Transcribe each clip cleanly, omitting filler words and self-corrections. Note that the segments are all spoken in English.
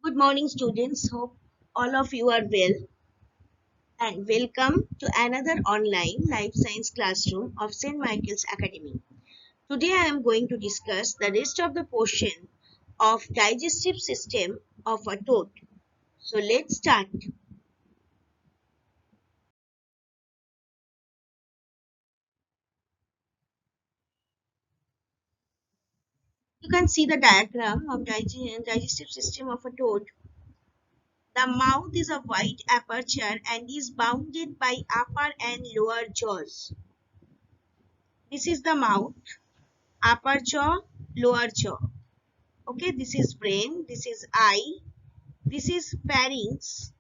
Good morning, students. Hope all of you are well and welcome to another online life science classroom of St. Michaels Academy. Today I am going to discuss the rest of the portion of digestive system of a toad. So let's start. You can see the diagram of digestive system of a toad. The mouth is a wide aperture and is bounded by upper and lower jaws. This is the mouth, upper jaw, lower jaw. Okay, this is brain, this is eye, this is pharynx,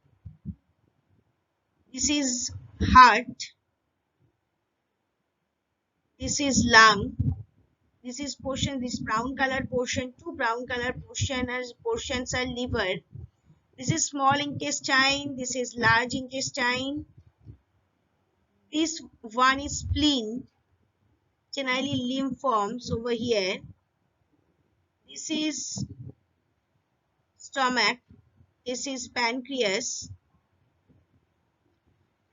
this is heart, this is lung, this is portion, this brown color portion, two brown color portions are liver, this is small intestine, this is large intestine, this one is spleen, generally lymphomes over here, this is stomach, this is pancreas,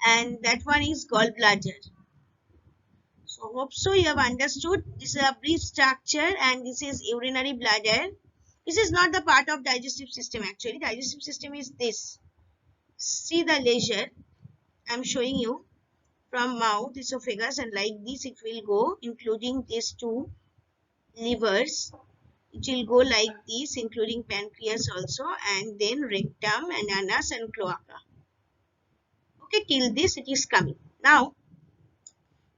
and that one is gallbladder. So hope so you have understood. This is a brief structure and this is urinary bladder. This is not the part of digestive system actually. Digestive system is this. See the leisure. I am showing you from mouth, esophagus, and like this it will go, including these two livers. It will go like this, including pancreas also, and then rectum and anus and cloaca. Okay, till this it is coming. Now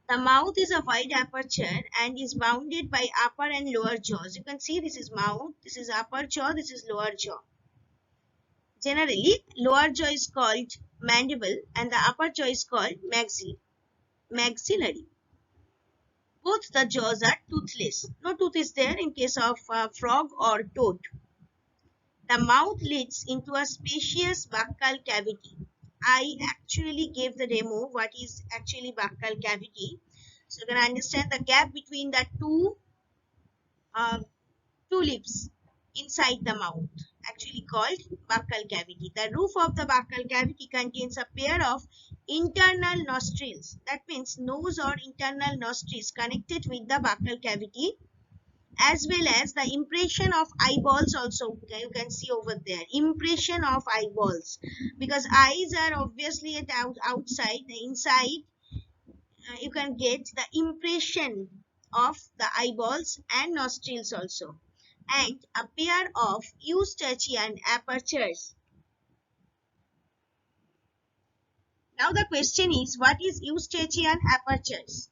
the mouth is a wide aperture and is bounded by upper and lower jaws. You can see this is mouth, this is upper jaw, this is lower jaw. Generally, lower jaw is called mandible and the upper jaw is called maxillary. Both the jaws are toothless. No tooth is there in case of frog or toad. The mouth leads into a spacious buccal cavity. I actually gave the demo what is actually buccal cavity. So you can understand the gap between the two lips inside the mouth, actually called buccal cavity. The roof of the buccal cavity contains a pair of internal nostrils. That means nose or internal nostrils connected with the buccal cavity, as well as the impression of eyeballs also. You can see over there, impression of eyeballs, because eyes are obviously at outside. The inside you can get the impression of the eyeballs and nostrils also, and a pair of Eustachian apertures. Now the question is, what is Eustachian apertures?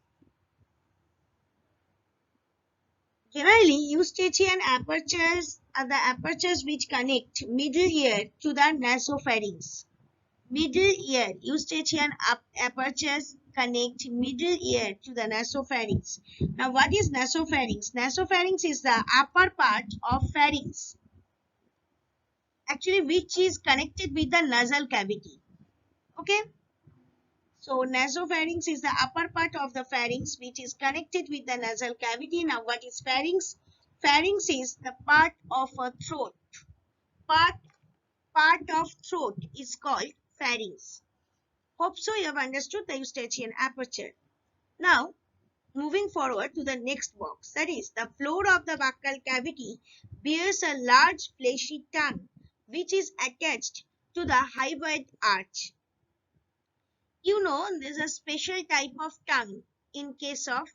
Generally, Eustachian apertures are the apertures which connect middle ear to the nasopharynx. Middle ear, Eustachian apertures connect middle ear to the nasopharynx. Now, what is nasopharynx? Nasopharynx is the upper part of pharynx, actually, which is connected with the nasal cavity. Okay. So, nasopharynx is the upper part of the pharynx which is connected with the nasal cavity. Now, what is pharynx? Pharynx is the part of a throat. Part of throat is called pharynx. Hope so you have understood the Eustachian aperture. Now, moving forward to the next box, that is, the floor of the buccal cavity bears a large fleshy tongue which is attached to the hypoid arch. You know, there's a special type of tongue in case of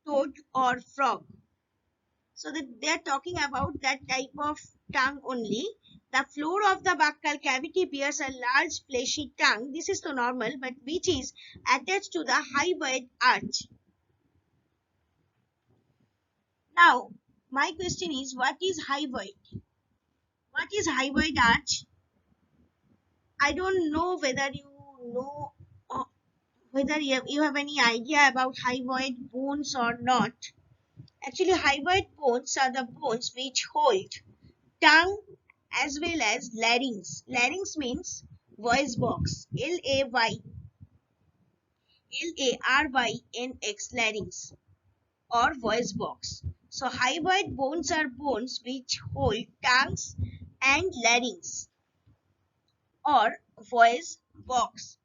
toad or frog. So they're talking about that type of tongue only. The floor of the buccal cavity bears a large fleshy tongue. This is the normal, but which is attached to the hypoid arch. Now, my question is, what is hypoid? What is hypoid arch? I don't know whether you know whether you have any idea about hypoid bones or not. Actually, hypoid bones are the bones which hold tongue as well as larynx. Larynx means voice box. Larynx, larynx, or voice box. So hypoid bones are bones which hold tongues and larynx or voice box.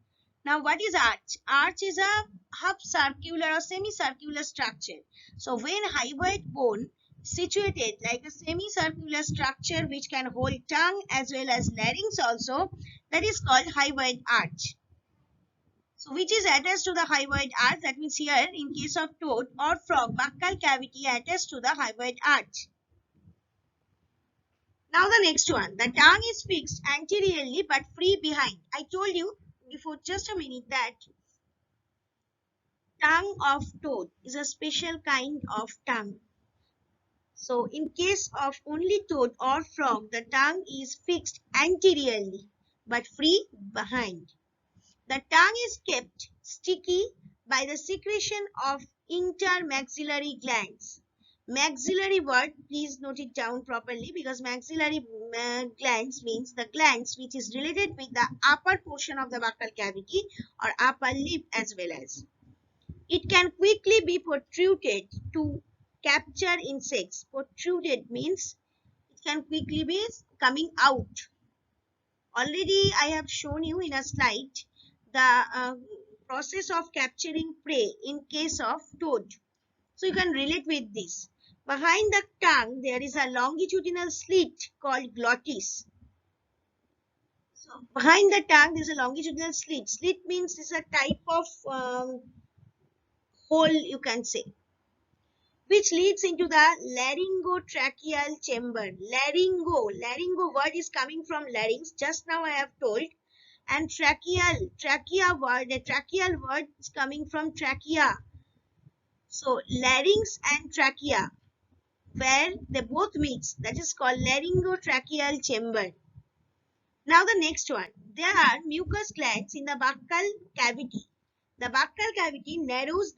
Now, what is arch? Arch is a half circular or semicircular structure. So, when hyoid bone situated like a semicircular structure which can hold tongue as well as larynx also, that is called hyoid arch. So, which is attached to the hyoid arch, that means here in case of toad or frog, buccal cavity attached to the hyoid arch. Now the next one, the tongue is fixed anteriorly but free behind. I told you before just a minute that tongue of toad is a special kind of tongue. So in case of only toad or frog, the tongue is fixed anteriorly but free behind. The tongue is kept sticky by the secretion of intermaxillary glands. Maxillary word, please note it down properly, because maxillary glands means the glands which is related with the upper portion of the buccal cavity or upper lip as well as. It can quickly be protruded to capture insects. Protruded means it can quickly be coming out. Already I have shown you in a slide the process of capturing prey in case of toad. So you can relate with this. Behind the tongue there is a longitudinal slit called glottis. So behind the tongue there is a longitudinal slit. Slit means it's a type of hole, you can say, which leads into the laryngotracheal chamber. Laryngo word is coming from larynx. Just now I have told. And trachea word, the tracheal word is coming from trachea. So larynx and trachea, where they both mix, that is called laryngotracheal chamber. Now the next one, there are mucous glands in the buccal cavity. The buccal cavity narrows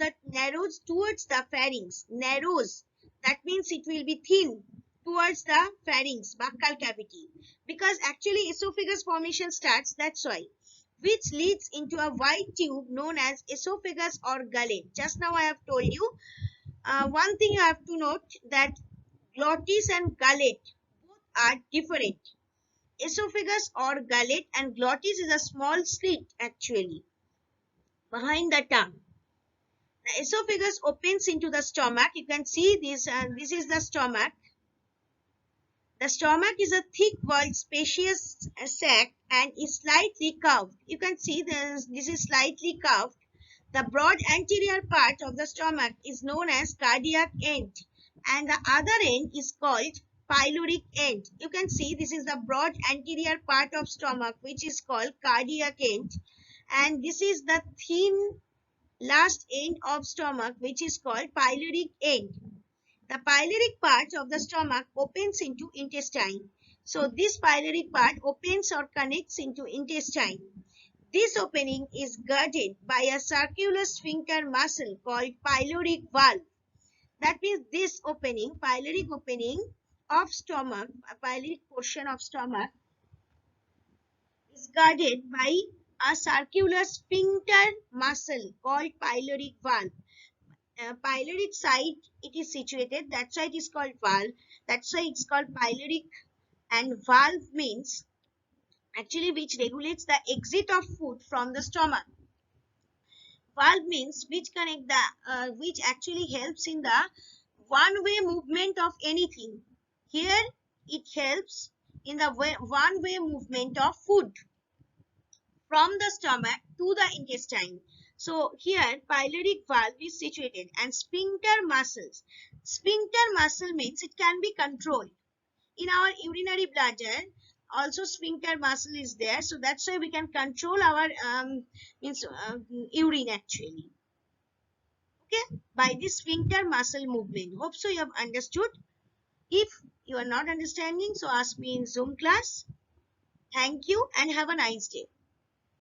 towards the pharynx. Narrows, that means it will be thin towards the pharynx, buccal cavity, because actually esophagus formation starts, that's why, which leads into a wide tube known as esophagus or gullet. Just now I have told you one thing you have to note, that glottis and gullet both are different. Esophagus or gullet and glottis is a small slit actually behind the tongue. The esophagus opens into the stomach. You can see this, this is the stomach. The stomach is a thick-walled, spacious sac and is slightly curved. You can see this is slightly curved. The broad anterior part of the stomach is known as cardiac end, and the other end is called pyloric end. You can see this is the broad anterior part of stomach which is called cardiac end, and this is the thin last end of stomach which is called pyloric end. The pyloric part of the stomach opens into intestine. So this pyloric part opens or connects into intestine. This opening is guarded by a circular sphincter muscle called pyloric valve. That means this opening, pyloric opening of stomach, a pyloric portion of stomach, is guarded by a circular sphincter muscle called pyloric valve. Pyloric side it is situated, that side is called valve, that's why it's called pyloric. And valve means actually which regulates the exit of food from the stomach. Valve means which connect the which actually helps in the one-way movement of anything. Here it helps in the one-way movement of food from the stomach to the intestine. So here pyloric valve is situated, and sphincter muscles. Sphincter muscle means it can be controlled. In our urinary bladder also sphincter muscle is there, so that's why we can control our urine actually, okay, by this sphincter muscle movement. Hope so you have understood. If you are not understanding, so ask me in Zoom class. Thank you and have a nice day.